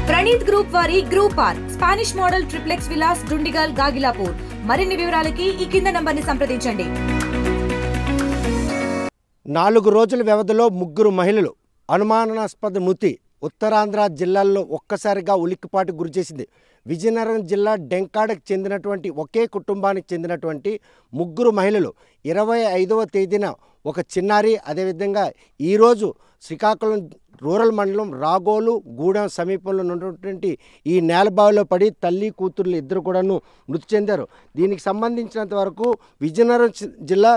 Praneeth group వారి group R Spanish model triplex villas Dundigal Gagillapur. మరిన్ని వివరాలకి ఈ కింద నంబర్ని సంప్రదించండి. 4 రోజుల వ్యవధిలో 3 మహిళలు అనుమానాస్పద మృతి ఉత్తరాంధ్ర జిల్లాల్లో ఒక్కసారిగా ఉలిక్కిపాటు గురిచేసింది. విజయనగరం జిల్లా డెంకాడకు చెందినటువంటి ఒకే కుటుంబానికి చెందినటువంటి 3 మహిళలు 25వ తేదీన ఒక చిన్నారి, అదేవిధంగా ఈరోజు శ్రీకాకుళం రూరల్ మండలం రాగోలు గూడెం సమీపంలో ఉన్నటువంటి ఈ నేలబావిలో పడి తల్లి కూతుర్లు ఇద్దరు కూడాను మృతి చెందారు. దీనికి సంబంధించినంత వరకు విజయనగరం జిల్లా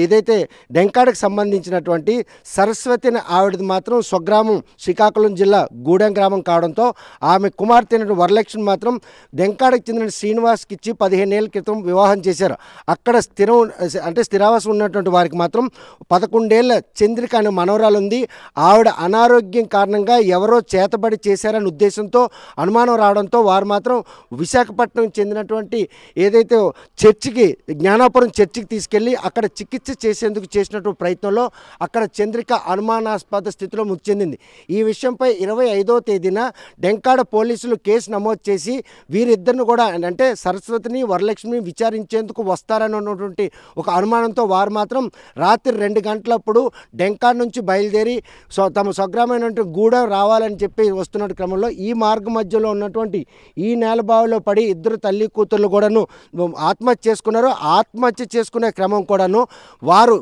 ఏదైతే డెంకాడకు సంబంధించినటువంటి సరస్వతిని ఆవిడది మాత్రం స్వగ్రామం శ్రీకాకుళం జిల్లా గూడెం గ్రామం కావడంతో ఆమె కుమార్తె వరలక్ష్మి మాత్రం డెంకాడకు చెందిన శ్రీనివాస్కి ఇచ్చి 15 ఏళ్ల క్రితం వివాహం చేశారు. అక్కడ స్థిరావాసం ఉన్నటువంటి వారికి మాత్రం 11 ఏళ్ల చంద్రిక అనే మనవరాలు ఉంది. ఆవిడ అనారోగ్యం కారణంగా ఎవరో చేతబడి చేశారనే ఉద్దేశంతో అనుమానం రావడంతో వారు మాత్రం విశాఖపట్నం చెందినటువంటి ఏదైతే చర్చికి జ్ఞానాపురం చర్చికి తీసుకెళ్లి అక్కడ చికిత్స చేసేందుకు చేసినటువంటి ప్రయత్నంలో అక్కడ చంద్రిక అనుమానాస్పద స్థితిలో మృతి చెందింది. ఈ విషయంపై 25వ తేదీన డెంకాడ పోలీసులు కేసు నమోదు చేసి వీరిద్దరిని కూడా అంటే సరస్వతిని వరలక్ష్మిని విచారించేందుకు వస్తారన్నటువంటి ఒక అనుమానంతో వారు మాత్రం రాత్రి 2 గంటలప్పుడు డెంకాడ నుంచి బయలుదేరి తమ స్వగ్రామైనటువంటి గూడెం రావాలని చెప్పి వస్తున్న క్రమంలో ఈ మార్గ మధ్యలో ఉన్నటువంటి ఈ నేలబావిలో పడి ఇద్దరు తల్లి కూతుర్లు కూడాను ఆత్మహత్య చేసుకున్నారు. ఆత్మహత్య చేసుకునే క్రమం కూడాను వారు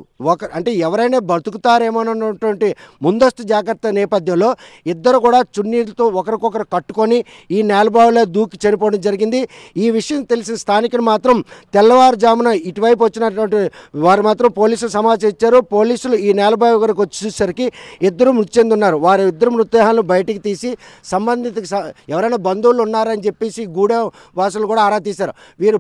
అంటే ఎవరైనా బతుకుతారేమోనన్నటువంటి ముందస్తు జాగ్రత్త నేపథ్యంలో ఇద్దరు కూడా చున్నీలతో ఒకరికొకరు కట్టుకొని ఈ నేలబావిలో దూకి చనిపోవడం జరిగింది. ఈ విషయం తెలిసిన స్థానికులు మాత్రం తెల్లవారుజామున ఇటువైపు వచ్చినటువంటి వారు మాత్రం పోలీసులు సమాచారం ఇచ్చారు. పోలీసులు ఈ నేలబావి వరకు వచ్చేసరికి ఇద్దరు మృతి చెంది ఉన్నారు. వారి ఇద్దరు మృతదేహాలను బయటికి తీసి సంబంధిత ఎవరైనా బంధువులు ఉన్నారని చెప్పేసి గూడెం వాసులు కూడా ఆరా తీశారు. వీరు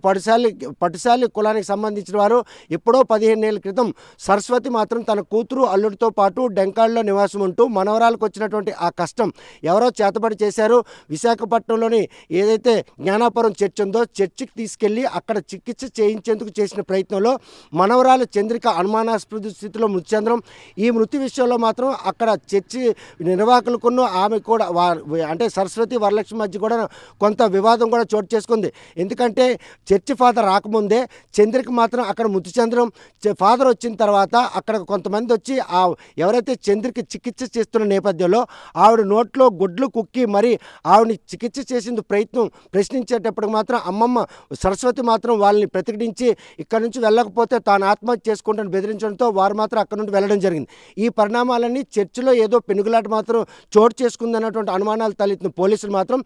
పటుశాలి కులానికి సంబంధించిన వారు. ఎప్పుడో 15 ఏళ్ల క్రితం సరస్వతి మాత్రం తన కూతురు అల్లుడితో పాటు డెంకాడలో నివాసం ఉంటూ మనవరాలకు వచ్చినటువంటి ఆ కష్టం ఎవరో చేతబడి చేశారు. విశాఖపట్నంలోని ఏదైతే జ్ఞానాపురం చర్చి ఉందో చర్చికి తీసుకెళ్లి అక్కడ చికిత్స చేయించేందుకు చేసిన ప్రయత్నంలో మనవరాలు చంద్రిక అనుమానాస్పద స్థితిలో మృతి చెందడం. ఈ మృతి విషయంలో మాత్రం అక్కడ చర్చి నిర్వాహకులకును ఆమె కూడా అంటే సరస్వతి వరలక్ష్మి మధ్య కూడా కొంత వివాదం కూడా చోటు చేసుకుంది. ఎందుకంటే చర్చి ఫాదర్ రాకముందే చంద్రిక మాత్రం అక్కడ మృతి చెందడం, ఫాదర్ వచ్చిన తర్వాత అక్కడ కొంతమంది వచ్చి ఎవరైతే చంద్రిక చికిత్స చేస్తున్న నేపథ్యంలో ఆవిడ నోట్లో గుడ్లు కుక్కి మరి ఆవిడని చికిత్స చేసేందుకు ప్రశ్నించేటప్పటికి మాత్రం అమ్మమ్మ సరస్వతి మాత్రం వాళ్ళని ప్రతిఘటించి ఇక్కడ నుంచి వెళ్ళకపోతే తాను ఆత్మహత్య చేసుకుంటాను బెదిరించడంతో వారు మాత్రం అక్కడ నుండి వెళ్ళడం జరిగింది. ఈ పరిణామాలన్నీ చర్చిలో ఏదో పెనుగులాట మాత్రం చోటు చేసుకుందన్నటువంటి అనుమానాలు తలెత్తిన పోలీసులు మాత్రం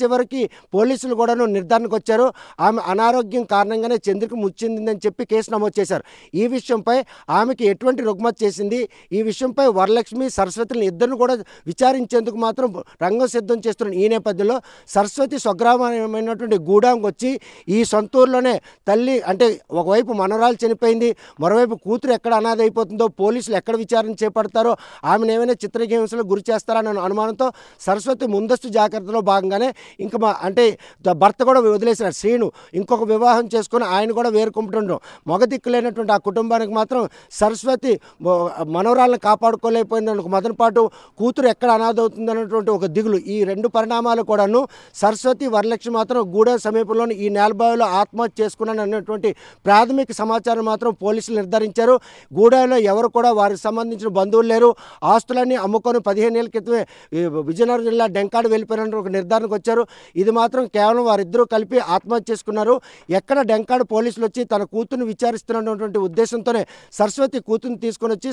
చివరికి పోలీసులు కూడాను నిర్ధారణకు వచ్చారు. ఆమె అనారోగ్యం కారణంగానే చంద్రిక మృతి చెందిందని చెప్పి కేసు నమోదు చేశారు. ఈ విషయంపై ఆమెకి ఎటువంటి రుగ్మత చేసింది, ఈ విషయంపై వరలక్ష్మి సరస్వతిని ఇద్దరిని కూడా విచారించేందుకు మాత్రం రంగం సిద్ధం చేస్తున్న ఈ నేపథ్యంలో సరస్వతి స్వగ్రామమైనటువంటి గూడెంకి వచ్చి ఈ సొంతూరులోనే తల్లి అంటే ఒకవైపు మనవరాలు చనిపోయింది, మరోవైపు కూతురు ఎక్కడ అనాథ అయిపోతుందో, పోలీసులు ఎక్కడ విచారణ చేపడతారో, ఆమెను ఏమైనా చిత్రహింసలకు గురి చేస్తారన్న అనుమానంతో సరస్వతి ముందస్తు జాగ్రత్తలో భాగంగానే ఇంకా అంటే భర్త కూడా వదిలేసినారు శ్రీను, ఇంకొక వివాహం చేసుకుని ఆయన కూడా వేరుకుంటుండ్రు. మగ దిక్కులేనటువంటి ఆ కుటుంబానికి మాత్రం సరస్వతి మనవరాలను కాపాడుకోలేకపోయిన ఒక మదనపాటు, కూతురు ఎక్కడ అనాథ అవుతుంది అన్నటువంటి ఒక దిగులు. ఈ 2 పరిణామాలు కూడాను సరస్వతి వరలక్ష్మి మాత్రం గూడెం సమీపంలోని ఈ నేలబావిలో ఆత్మహత్య చేసుకున్నాను అన్నటువంటి ప్రాథమిక సమాచారం మాత్రం పోలీసులు నిర్ధారించారు. గూడెంలో ఎవరు కూడా వారికి సంబంధించిన బంధువులు లేరు. ఆస్తులన్నీ అమ్ముకొని 15 ఏళ్ల క్రితమే విజయనగరం జిల్లా డెంకాడ వెళ్ళిపోయిన ఒక నిర్ధారణకు వచ్చారు. ఇది మాత్రం కేవలం వారిద్దరూ కలిపి ఆత్మహత్య చేసుకున్నారు. ఎక్కడ డెంకాడ పోలీసులు వచ్చి తన కూతురుని విచారిస్తున్నటువంటి ఉద్దేశంతోనే సరస్వతి కూతురుని తీసుకొని వచ్చి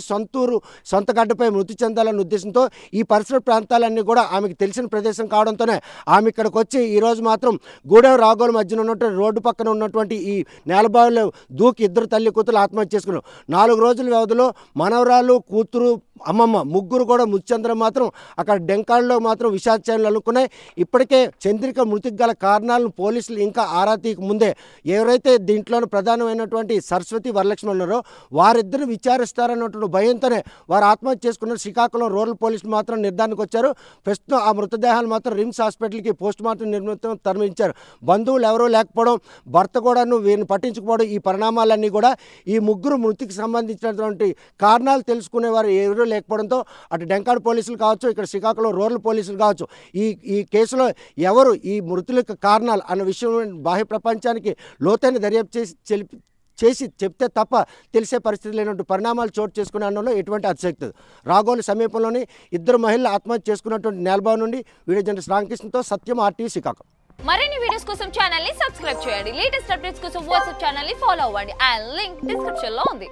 సొంత గడ్డపై మృతి చెందాలన్న ఉద్దేశంతో ఈ పరిసర ప్రాంతాలన్నీ కూడా ఆమెకు తెలిసిన ప్రదేశం కావడంతోనే ఆమె ఇక్కడికి వచ్చి ఈరోజు మాత్రం గూడెం రాగోలు మధ్యన ఉన్నటువంటి రోడ్డు పక్కన ఉన్నటువంటి ఈ నేలబావిలో దూకి ఇద్దరు తల్లి కూతురు ఆత్మహత్య చేసుకున్నారు. 4 రోజుల వ్యవధిలో మనవరాలు, కూతురు, అమ్మమ్మ ముగ్గురు కూడా మృతి చెందడం మాత్రం అక్కడ డెంకాడలో మాత్రం విషాదచారణలు అనుకున్నాయి. ఇప్పటికే చంద్రిక మృతికి గల కారణాలను పోలీసులు ఇంకా ఆరా తీయక ముందే ఎవరైతే దీంట్లోనూ ప్రధానమైనటువంటి సరస్వతి వరలక్ష్మి ఉన్నారో వారిద్దరు విచారిస్తారన్నటువంటి భయంతోనే వారు ఆత్మహత్య చేసుకున్న శ్రీకాకుళం రూరల్ పోలీసులు మాత్రం నిర్ధారణకు వచ్చారు. ప్రస్తుతం ఆ మృతదేహాలు మాత్రం రిమ్స్ హాస్పిటల్కి పోస్ట్ మార్టం నిమిత్తం తరలించారు. బంధువులు ఎవరూ లేకపోవడం, భర్త కూడాను వీరిని పట్టించుకోవడం, ఈ పరిణామాలన్నీ కూడా ఈ ముగ్గురు మృతికి సంబంధించినటువంటి కారణాలు తెలుసుకునేవారు ఎవరు ఎవరూ లేకపోవడంతో అటు డెంకాడ్ పోలీసులు కావచ్చు, ఇక్కడ శ్రీకాకుళం రూరల్ పోలీసులు కావచ్చు, ఈ కేసులో ఎవరు ఈ మృతులకు కారణాలు అన్న విషయం బాహ్య ప్రపంచానికి లోతైన దర్యాప్తు చేసి చెప్తే తప్ప తెలిసే పరిస్థితి లేనట్టు పరిణామాలు చోటు చేసుకునే అనడంలో ఎటువంటి అతిశక్తి. రాగోలు సమీపంలోని ఇద్దరు మహిళలు ఆత్మహత్య చేసుకున్నటువంటి నేలబావు నుండి వీడియో జర్నలిస్ట్ రామకృష్ణతో సత్యం, RTV శ్రీకాకుళం. మరిన్ని వీడియోస్ కోసం ఛానల్ ని సబ్స్క్రైబ్ చేయండి. లేటెస్ట్ అప్డేట్స్ కోసం వాట్సాప్ ఛానల్ ని ఫాలో అవ్వండి. ఆ లింక్ డిస్క్రిప్షన్ లో ఉంది.